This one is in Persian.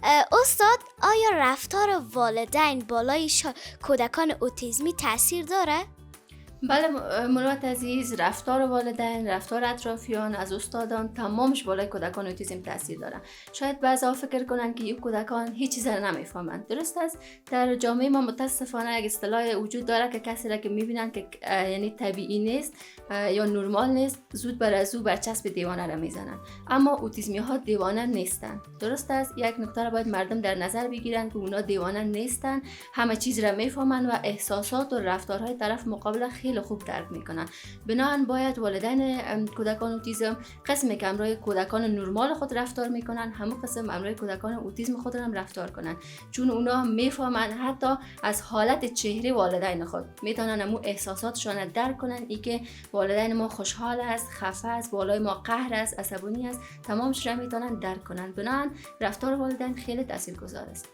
استاد، آیا رفتار والدین بالای کودکان اوتیسمی تاثیر داره؟ بله مروت عزیز، رفتار والدین، رفتار اطرافیان، از استادان، تمامش بالای کودکان اوتیسم تاثیر داره. شاید بعضا فکر کنن که این کودکان هیچ چیز را نمیفهمند. درست است، در جامعه ما متاسفانه یک اصطلاح وجود داره که کسی را که میبینن که یعنی طبیعی نیست یا نرمال نیست، زود بر برچسب دیوانه را میزنن. اما اوتیسمی ها دیوانه نیستن. درست است، یک نکته را باید مردم در نظر بگیرن که اونا دیوانه نیستن، همه چیز را میفهمن و احساسات و رفتارهای طرف مقابل خیلی خوب درک میکنن. بنابراین باید والدین کودکان اوتیسم قسمی که همراه کودکان نرمال خود رفتار میکنن، همون قسم همراه کودکان اوتیسم خود هم رفتار کنن، چون اونا میفهمن حتی از حالت چهره والدین خود میتونن همون احساساتشون درک کنن. ای که والدین ما خوشحال است، خفه است، بالای ما قهر است، عصبانی است، تمامش را میتونن درک کنن. بنابراین رفتار والدین خیلی تاثیرگذار است.